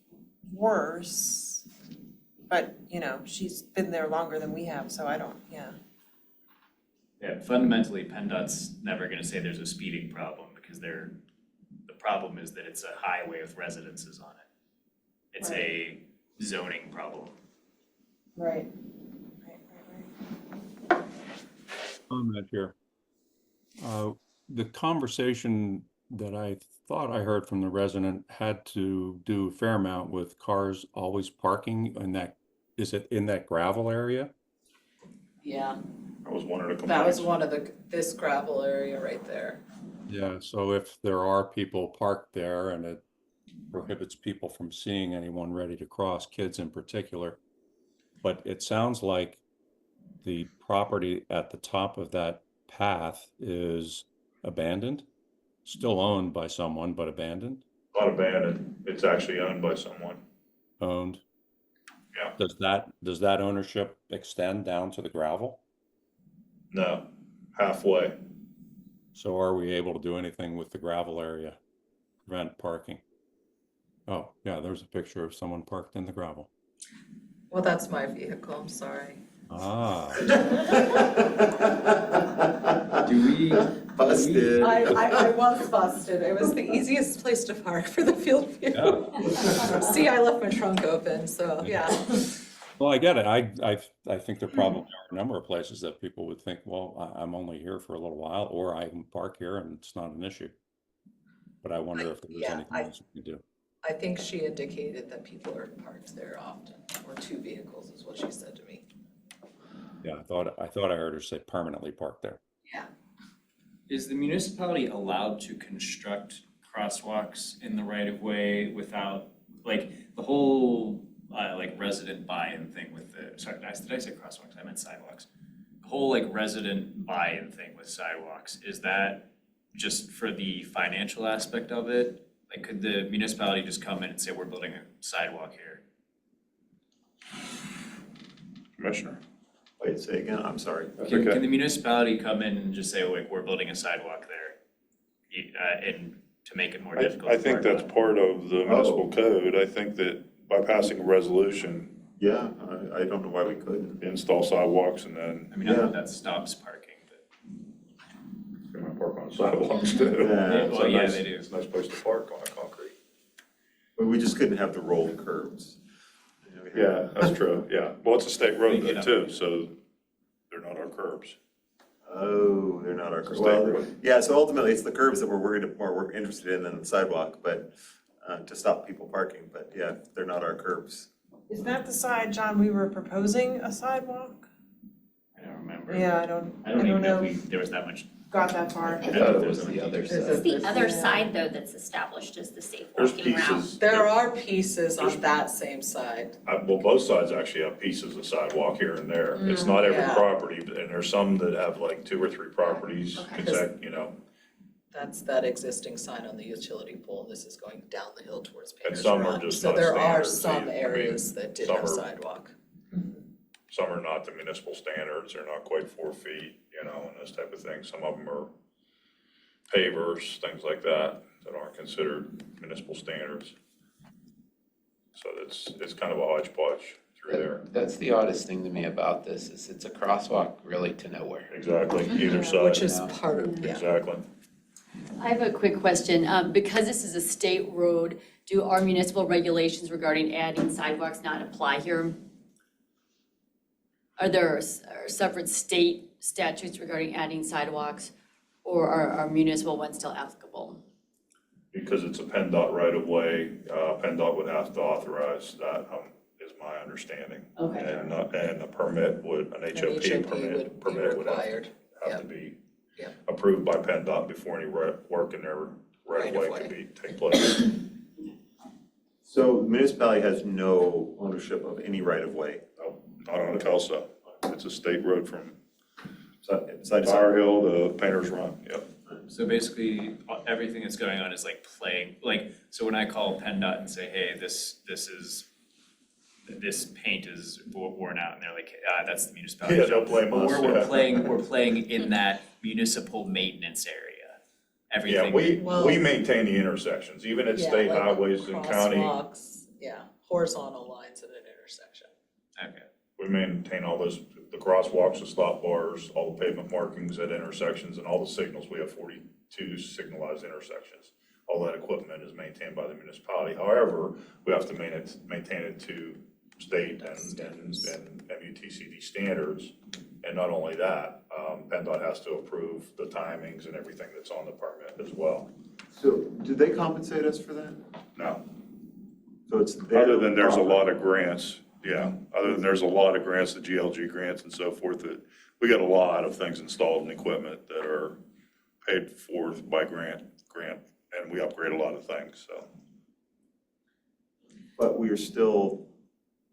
worse, but, she's been there longer than we have, so I don't, yeah. Yeah, fundamentally, PennDOT's never gonna say there's a speeding problem because the problem is that it's a highway with residences on it. It's a zoning problem. Right. Comment here. The conversation that I thought I heard from the resident had to do a fair amount with cars always parking is it in that gravel area? Yeah, That was one of the complaints. that was one of this gravel area right there. Yeah, so if there are people parked there and it prohibits people from seeing anyone ready to cross, kids in particular. But it sounds like the property at the top of that path is abandoned. still owned by someone, but abandoned, Not abandoned, it's actually owned by someone. owned. Yeah. Does that ownership extend down to the gravel? No, halfway. So are we able to do anything with the gravel area? Prevent parking? Oh, yeah, there's a picture of someone parked in the gravel. Well, that's my vehicle, I'm sorry. Ah, Do we? Busted. I was busted. It was the easiest place to park for the field view. yeah. See, I left my trunk open, so, yeah. Well, I get it. I think there probably are a number of places that people would think, well, I'm only here for a little while, or I can park here and it's not an issue. But I wonder if there's Yeah, anything else we can do. I think she indicated that people are parked there often, or two vehicles is what she said to me. Yeah, I thought I heard her say permanently parked there. Yeah. Is the municipality allowed to construct crosswalks in the right of way without, like, the whole, like, resident buy-in thing with the, sorry, did I say crosswalks? I meant sidewalks. The whole, like, resident buy-in thing with sidewalks, is that just for the financial aspect of it? Like, could the municipality just come in and say, we're building a sidewalk here? Commissioner? Wait, say again, I'm sorry. Can Okay. the municipality come in and just say, like, we're building a sidewalk there? And to make it more difficult I to think park that's on? part of the municipal code. I think that by passing a resolution, Yeah, I don't know why we couldn't. install sidewalks and then I mean, not Yeah. that that stops parking, but. you can park on sidewalks too. Yeah, It's well, a yeah, nice- they do. It's a nice place to park on a concrete. But we just couldn't have the rolled curbs. You know, we had- Yeah, that's true, yeah. Well, it's a state road You though know. too, so they're not our curbs. Oh, they're not our curbs. State Well, road. yeah, so ultimately, it's the curbs that we're interested in than the sidewalk, but, to stop people parking, but yeah, they're not our curbs. Is that the side, John, we were proposing a sidewalk? I don't remember. Yeah, I I don't don't even know know, if there was that much. got that far. I thought it was the other It's side. the other side though that's established as the safe There's walking route. pieces. There are pieces on that same side. Well, both sides actually have pieces of sidewalk here and there. It's not every yeah. property, and there's some that have like 2 or 3 properties, Okay. you know, That's that existing sign on the utility pole, and this is going down the hill towards and Painter's some are Run. just So not there are standards. some I mean, areas that did some have are- sidewalk. Some are not the municipal standards, they're not quite 4 feet, you know, and this type of thing. Some of them are pavers, things like that, that aren't considered municipal standards. So it's kind of a hodgepodge through there. That's the oddest thing to me about this, is it's a crosswalk really to nowhere. Exactly, either side. Which is Yeah. part of, yeah. Exactly. I have a quick question. Because this is a state road, do our municipal regulations regarding adding sidewalks not apply here? Are there separate state statutes regarding adding sidewalks, or are our municipal ones still applicable? Because it's a PennDOT right of way, PennDOT would have to authorize that, is my understanding. Okay. And a permit would, an HOP HOP permit would be required. have to be Yeah. approved by PennDOT before any work in their right of way Right-of-way. could take place. So the municipality has no ownership of any right of way, Not on Tulsa. It's a state road from side to side. Fire Hill to Painter's Run, yep. So basically, everything that's going on is like playing, like, so when I call PennDOT and say, hey, this paint is worn out, and they're like, that's the municipality. Yeah, they'll blame us, We're yeah. playing in that municipal maintenance area. Yeah, Everything. we maintain the intersections, even at Yeah, state like highways and county. Crosswalks, yeah, horizontal lines at an intersection. Okay. We maintain all those, the crosswalks, the stop bars, all the pavement markings at intersections, and all the signals. We have 42 signalized intersections. All that equipment is maintained by the municipality. However, we have to maintain it to state and MUTCD standards. And not only that, PennDOT has to approve the timings and everything that's on the permit as well. So do they compensate us for that? No, So it's their other than there's a lot property. of grants, yeah, other than there's a lot of grants, the GLG grants and so forth, that we got a lot of things installed and equipment that are paid for by grant, and we upgrade a lot of things, so. But we are still,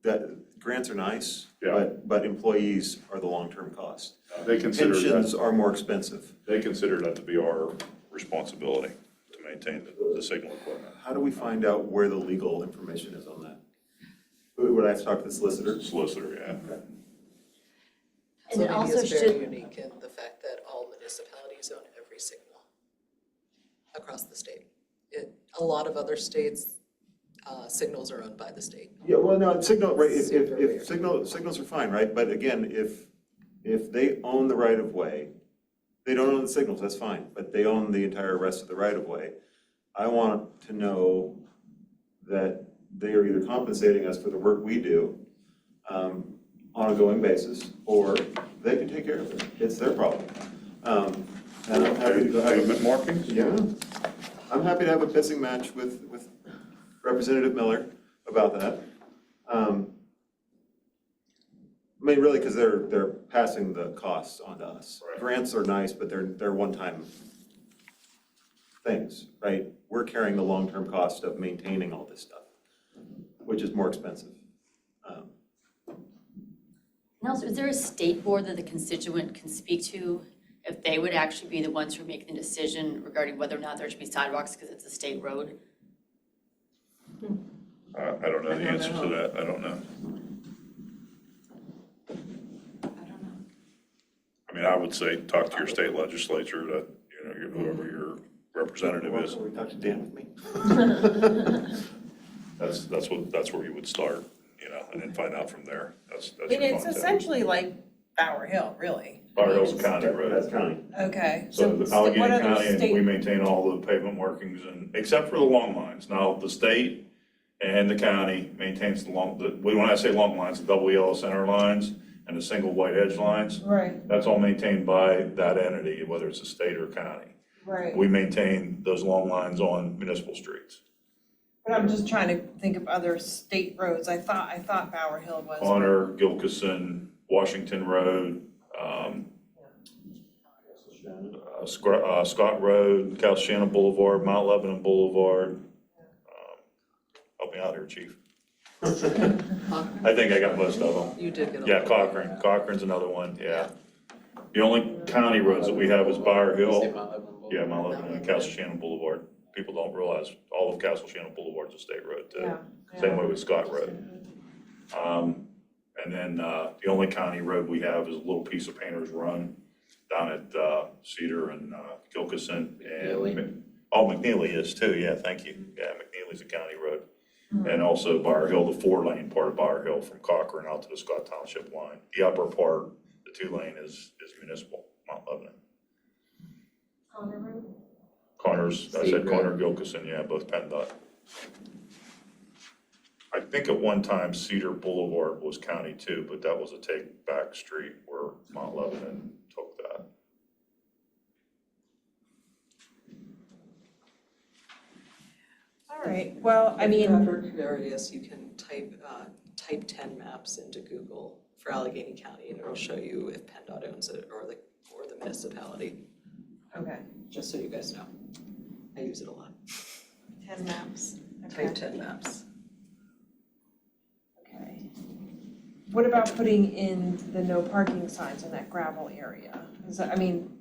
that, grants are nice, Yeah. but employees are the long-term cost. They consider Pensions that, are more expensive. they consider that to be our responsibility. maintain the signal equipment. How do we find out where the legal information is on that? Would I have to talk to the solicitor? Solicitor, yeah. And it also So maybe it's very should, unique in the fact that all municipalities own every signal across the state. A lot of other states, signals are owned by the state. Yeah, well, no, signal, right, Super weird. if signals are fine, right? But again, if they own the right of way, they don't own the signals, that's fine, but they own the entire rest of the right of way. I want to know that they are either compensating us for the work we do on a going basis, or they can take care of it. It's their problem. And I'm happy to go ahead. Pavement markings? Yeah, I'm happy to have a pissing match with Representative Miller about that. I mean, really, because they're passing the costs on to us. Right. Grants are nice, but they're one-time things, right? We're carrying the long-term cost of maintaining all this stuff, which is more expensive. and also, is there a state board that the constituent can speak to if they would actually be the ones who are making the decision regarding whether or not there should be sidewalks because it's a state road? I don't know the answer to that, I don't know. I don't know. I mean, I would say, talk to your state legislature, to, whoever your representative is. We talked to Dan with me. That's where you would start, and then find out from there. That's And your it's contact. essentially like Bower Hill, really. Bar Hill's county road. That's county. Okay, So the what Allegheny other County, and we state, maintain all the pavement markings and, except for the long lines. Now, the state and the county maintains when I say long lines, the double yellow center lines and the single white edge lines, right, that's all maintained by that entity, whether it's a state or county. right. We maintain those long lines on municipal streets. But I'm just trying to think of other state roads. I thought Bower Hill was. Honor, Gilkison, Washington Road, Scott Road, Calhoun Boulevard, Mount Lebanon Boulevard. Help me out here, chief. I think I got most of them. You did get a lot. Yeah, Cochrane's another one, yeah. The only county roads that we have is Bower Say Hill, Mount Lebanon Boulevard. yeah, Mount Lebanon, and Castle Shannon Boulevard. People don't realize all of Castle Shannon Boulevard's a state road too. Yeah, Same way with Scott Road. And then, the only county road we have is a little piece of Painter's Run down at, Cedar and, Gilkison McNeely. and, McNeely is too, yeah, thank you. Yeah, McNeely's a county road. And also Bower Hill, the 4-lane part of Bower Hill from Cochrane out to the Scott Township line. The upper part, the 2-lane is municipal, Mount Lebanon. Connor Road? Connor's, I State said road. Connor, Gilkison, yeah, both PennDOT. I think at one time Cedar Boulevard was county too, but that was a take-back street where Mount Lebanon took that. all right, well, I If you're mean, ever curious, you can type 10 maps into Google for Allegheny County and it'll show you if PennDOT owns it or the municipality, okay, just so you guys know. I use it a lot. 10 maps, okay. Type 10 maps. Okay. What about putting in the no parking signs in that gravel area? I mean,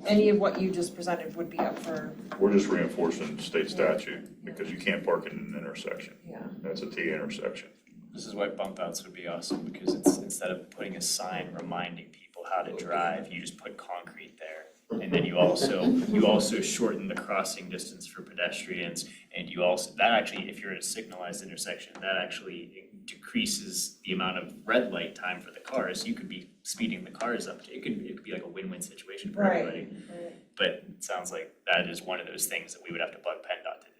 any of what you just presented would be up for, We're just reinforcing state statute because you can't park in an intersection. yeah, That's a T intersection. This is why bump outs would be awesome, because it's, instead of putting a sign reminding people how to drive, you just put concrete there. And then you also shorten the crossing distance for pedestrians, and you also, that actually, if you're at a signalized intersection, that actually decreases the amount of red light time for the cars. You could be speeding the cars up, it could be like a win-win situation for Right, everybody. But it sounds like that is one of those things that we would have to bug PennDOT to do.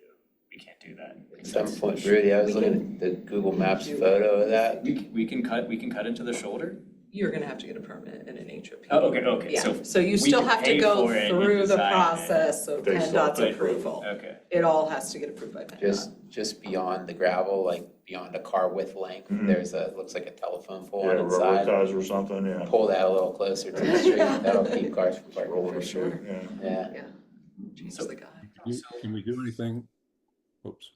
We can't do that. At some point, Rudy, I was looking at the Google Maps photo of that. We can cut into the shoulder? You're gonna have to get a permit and an HOP. Oh, okay, Yeah, so so you we still can have to pay go for it and through the design it. process of They still PennDOT's pay. approval. Okay. It all has to get approved by PennDOT. Just beyond the gravel, like beyond a car width length, Mhm. there's looks like a telephone pole Yeah, on its railroad side. ties or something, yeah. Pull that a little closer to the street, that'll keep cars from parking. Roller For sure. shoot, yeah. Yeah, Change So- the guy. Can we do anything? Oops.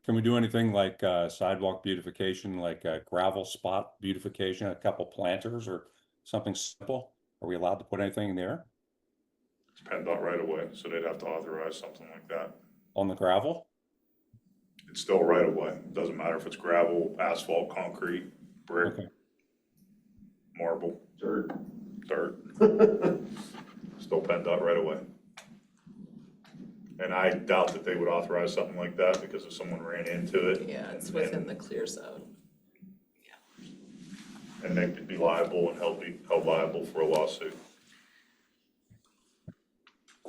Can we do anything like sidewalk beautification, like gravel spot beautification, a couple planters or something simple? Are we allowed to put anything there? It's PennDOT right away, so they'd have to authorize something like that. On the gravel? It's still right of way. Doesn't matter if it's gravel, asphalt, concrete, brick, Okay. marble, dirt. Still PennDOT right of way. And I doubt that they would authorize something like that because if someone ran into it. Yeah, it's within the clear zone. And they could be liable and held liable for a lawsuit.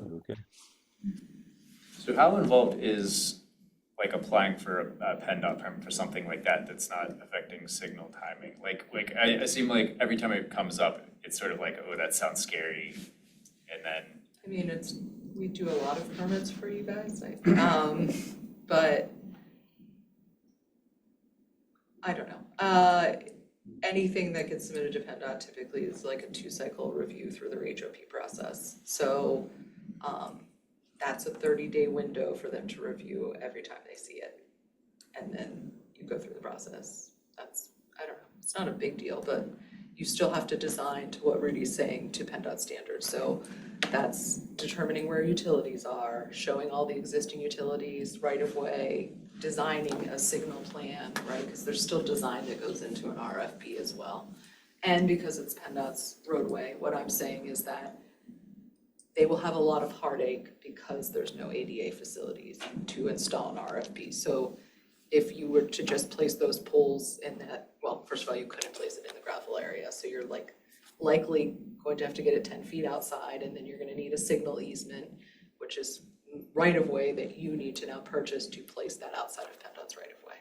Okay. So how involved is like applying for a PennDOT permit for something like that that's not affecting signal timing? Like I seem like every time it comes up, it's sort of like, oh, that sounds scary. And then, I mean, we do a lot of permits for you guys, but I don't know. Anything that gets submitted to PennDOT typically is like a 2-cycle review through their HOP process. So, that's a 30-day window for them to review every time they see it. And then you go through the process. I don't know, it's not a big deal, but you still have to design to what Rudy's saying to PennDOT standards. So that's determining where utilities are, showing all the existing utilities, right of way, designing a signal plan, right? Because there's still design that goes into an RFP as well. And because it's PennDOT's roadway, what I'm saying is that they will have a lot of heartache because there's no ADA facilities to install an RFP. So if you were to just place those poles in that, well, first of all, you couldn't place it in the gravel area, so you're like likely going to have to get it 10 feet outside, and then you're gonna need a signal easement, which is right of way that you need to now purchase to place that outside of PennDOT's right of way,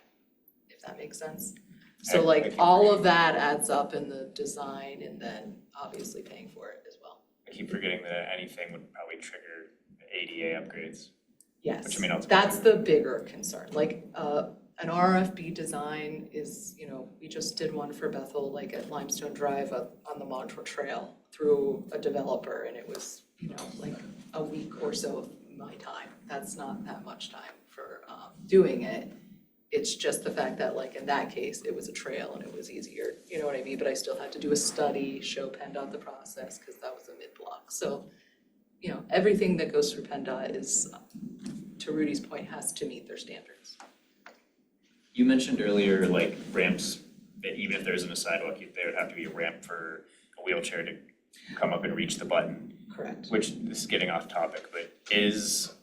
if that makes sense. So I like keep all forgetting. of that adds up in the design and then obviously paying for it as well. I keep forgetting that anything would probably trigger ADA upgrades. Yes, Which I mean, ultimately- that's the bigger concern, like, an RFB design is, we just did one for Bethel, like at Limestone Drive up on the Montreux Trail through a developer, and it was, like a week or so of my time. That's not that much time for, doing it. It's just the fact that like in that case, it was a trail and it was easier, you know what I mean? But I still had to do a study, show PennDOT the process, because that was a mid-block. So, everything that goes through PennDOT is, to Rudy's point, has to meet their standards. You mentioned earlier, like ramps, that even if there isn't a sidewalk, there would have to be a ramp for a wheelchair to come up and reach the button, Correct. which this is getting off topic, but is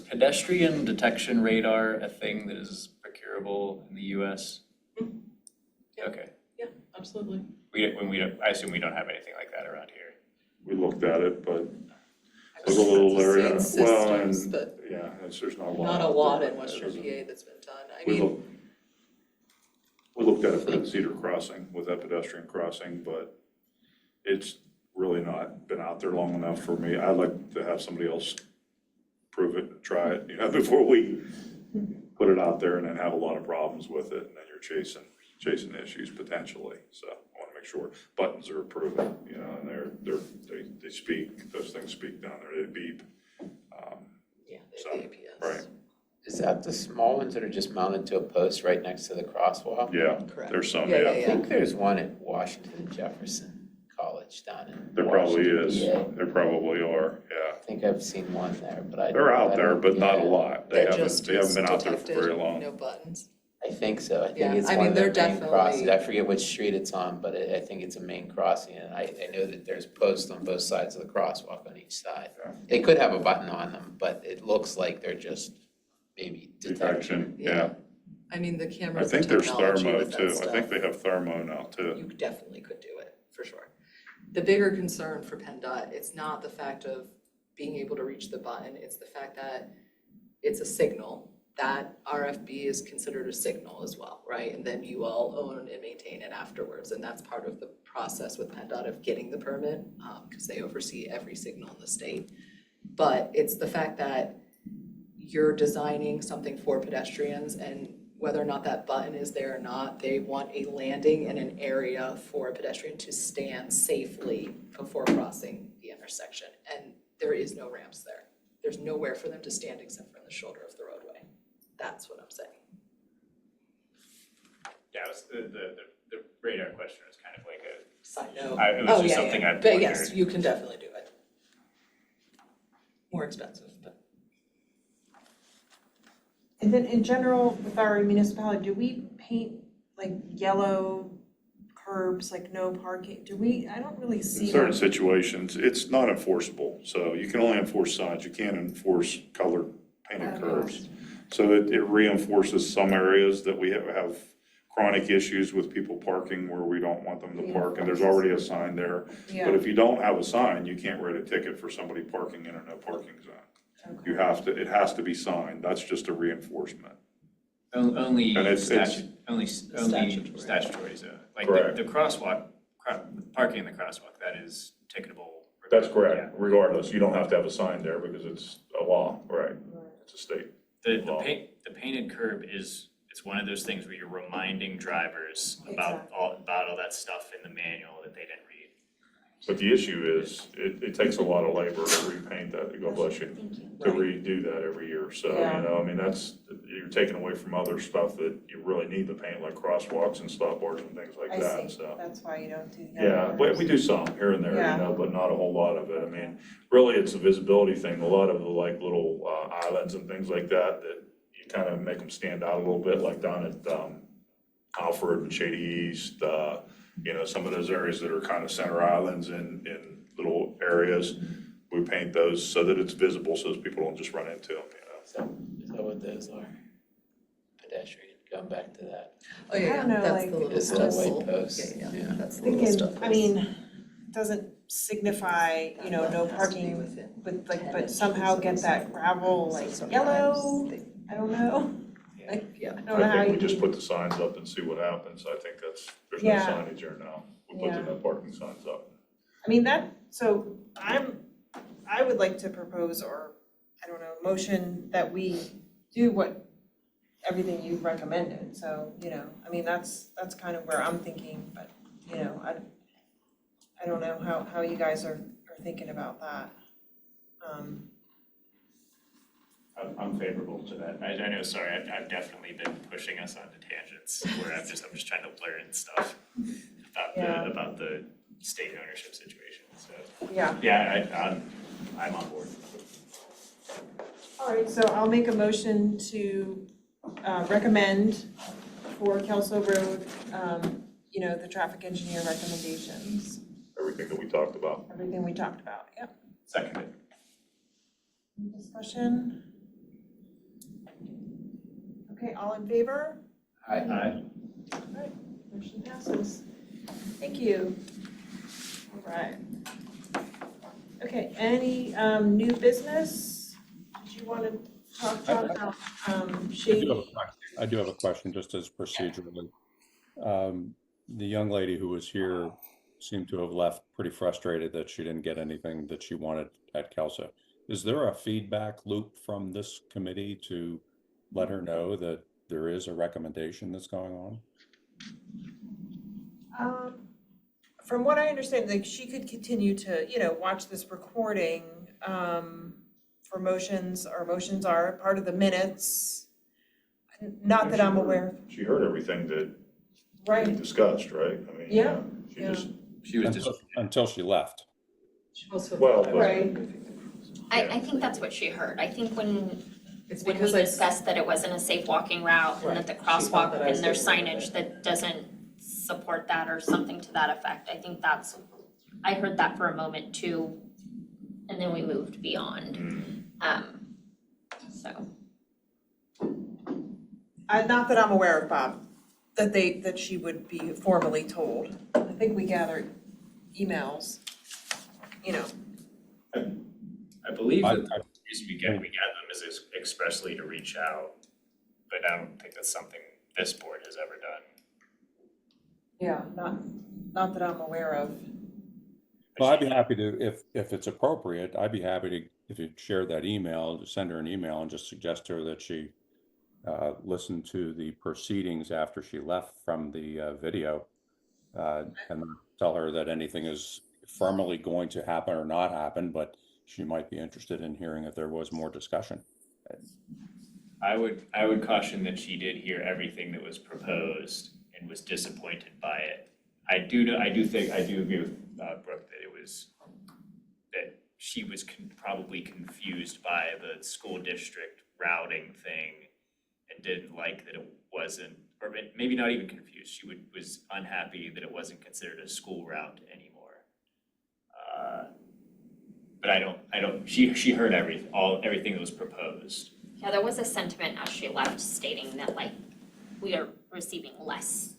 pedestrian detection radar a thing that is procurable in the US? Yeah. Okay, Yeah, absolutely. I assume we don't have anything like that around here. We looked at it, but I've there's a little seen area, well, systems, and, but yeah, there's not a lot. not a out lot there. in Western There's a- PA that's been done. I We mean, looked at it for that Cedar Crossing, with that pedestrian crossing, but it's really not been out there long enough for me. I'd like to have somebody else prove it, try it, before we put it out there and then have a lot of problems with it, and then you're chasing issues potentially. So I wanna make sure buttons are approved, and they speak, those things speak down there, they beep. yeah, So, the APS. right. Is that the small ones that are just mounted to a post right next to the crosswalk? Yeah, Correct. there's some, Yeah, yeah. I think there's one at Washington Jefferson College down in There probably Washington, is, PA. there probably are, yeah. I think I've seen one there, but I. They're out I there, don't- but not a yeah, lot. They That haven't, just they haven't is been out there for detected, very long. no buttons. I think so. I think Yeah, it's I one mean, of the they're main crosses. I definitely- forget which street it's on, but I think it's a main crossing. And I know that there's posts on both sides of the crosswalk on each side. They could have a button on them, but it looks like they're just maybe detection. Detection, yeah. I mean, the I cameras think and there's technology thermo with that too. I stuff, think they have thermo now too. you definitely could do it, for sure. The bigger concern for PennDOT, it's not the fact of being able to reach the button, it's the fact that it's a signal. That RFB is considered a signal as well, right? And then you all own and maintain it afterwards, and that's part of the process with PennDOT of getting the permit, because they oversee every signal in the state. But it's the fact that you're designing something for pedestrians, and whether or not that button is there or not, they want a landing and an area for a pedestrian to stand safely before crossing the intersection. And there is no ramps there. There's nowhere for them to stand except for on the shoulder of the roadway. That's what I'm saying. Yeah, it was the radar question was kind of like a, Side note. it was Oh, just yeah, something yeah. I'd But yes, wondered. you can definitely do it. More expensive, but. And then in general, with our municipality, do we paint like yellow curbs, like no parking? Do we, I don't really In see certain that. situations, it's not enforceable, so you can only enforce signs, you can't enforce color painted curbs. So it reinforces some areas that we have chronic issues with people parking where we don't want them to park, and there's already a sign there. But Yeah, if you don't have a sign, you can't write a ticket for somebody parking in a no parking zone. You have to, it has to be signed, that's just a reinforcement. Only And it's- only statutory zone, like Correct. the crosswalk, parking in the crosswalk, that is ticketable. That's correct, regardless, you don't have to have a sign there because it's a law, right? It's a state. The painted curb is, it's one of those things where you're reminding drivers about all that stuff in the manual that they didn't read. But the issue is, it takes a lot of labor to repaint that, God bless you, Thank you. to redo that every year. So, Yeah. you know, I mean, you're taking away from other stuff that you really need to paint, like crosswalks and stop bars and things like I that, see, so. that's why you don't do the Yeah, other but we do some here and there, Yeah. you know, but not a whole lot of it. I mean, really, it's a visibility thing. A lot of the like little islands and things like that, that you kind of make them stand out a little bit, like down at Alfred and Shady East, you know, some of those areas that are kind of center islands in little areas. We paint those so that it's visible, so that people don't just run into them, you know. So, is that what those are? Pedestrian, going back to that. Oh, yeah, I don't know, that's like- the little Is that stuff. white post? Yeah, Yeah. that's the little Thinking, stuff. I mean, doesn't signify, you know, no parking with like, but somehow get that gravel like yellow, I don't know. Like, Yeah. I don't know how I think you. we just put the signs up and see what happens. I think there's no Yeah. signage here now. We'll put the Yeah. no parking signs up. I mean, so I would like to propose, or, I don't know, motion that we do everything you've recommended, so, you know, I mean, that's kind of where I'm thinking, but, you know, I don't know how you guys are thinking about that. I'm favorable to that. I know, sorry, I've definitely been pushing us onto tangents where I'm just trying to learn stuff Yeah. about the state ownership situation, so. Yeah, Yeah, I'm on board. all right, so I'll make a motion to recommend for Kelso Road, you know, the traffic engineer recommendations, Everything that we talked about. everything we talked about, yep. Seconded. Any discussion? Okay, all in favor? Aye. Alright, motion passes. Thank you. All right. Okay, any new business? Did you want to talk about Shady? I do have a question, just as procedurally. The young lady who was here seemed to have left pretty frustrated that she didn't get anything that she wanted at Kelso. Is there a feedback loop from this committee to let her know that there is a recommendation that's going on? From what I understand, like, she could continue to, you know, watch this recording, for motions, or motions are part of the minutes. Not that I'm aware of, She heard everything that we right? discussed, right? I mean, Yeah, she yeah. just, She was just, Until she left. well, but- Right. I think that's what she heard. I think when It's we because discussed that it wasn't a safe walking route and that the Right. She thought crosswalk that I and there's said that. signage that doesn't support that or something to that effect. I think I heard that for a moment too, and then we moved beyond. So, Not that I'm aware of, Bob, that she would be formally told. I think we gathered emails, you know. I believe I- that the reason we get them is expressly to reach out, but I don't think that's something this board has ever done. Yeah, not that I'm aware of. Well, I'd be happy to, if it's appropriate, I'd be happy to, if you share that email, to send her an email and just suggest to her that she listen to the proceedings after she left from the video, and tell her that anything is formally going to happen or not happen, but she might be interested in hearing if there was more discussion. I would caution that she did hear everything that was proposed and was disappointed by it. I do agree with Brooke that she was probably confused by the school district routing thing didn't like that it wasn't, or maybe not even confused, she was unhappy that it wasn't considered a school route anymore. But I don't, she heard everything that was proposed. Yeah, there was a sentiment as she left stating that like, we are receiving less,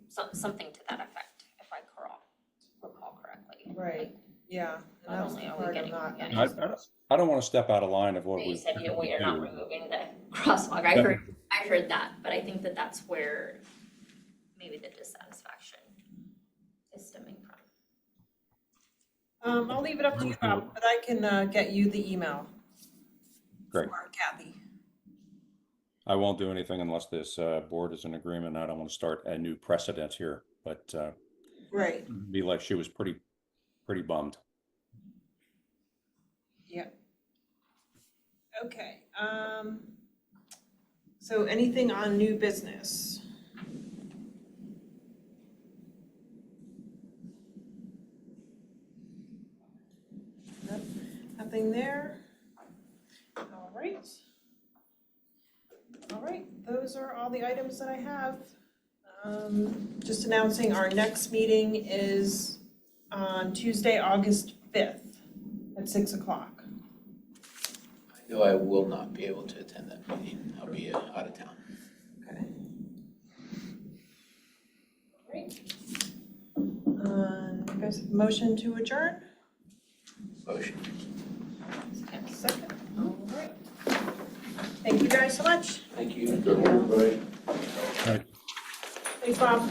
something to that effect, if I recall correctly. Right, yeah, and Not that's only the are we part I'm getting- not yeah. understanding. I don't want to step out of line of what we. You said we are do. not removing the crosswalk, I heard that, but I think that that's where maybe the dissatisfaction is stemming from. I'll leave it up to you, Bob, but I can get you the email. Great. For Kathy. I won't do anything unless this board is in agreement. I don't want to start a new precedent here, but Right, be like she was pretty bummed. yeah. Okay, so anything on new business? Nope, nothing there. All right. All right, those are all the items that I have. Just announcing our next meeting is on Tuesday, August 5th at 6 o'clock. I know I will not be able to attend that meeting. I'll be out of town. Okay. Great. You guys have a motion to adjourn? Motion. Second. All right. Thank you guys so much. Thank you. Thanks, Bob.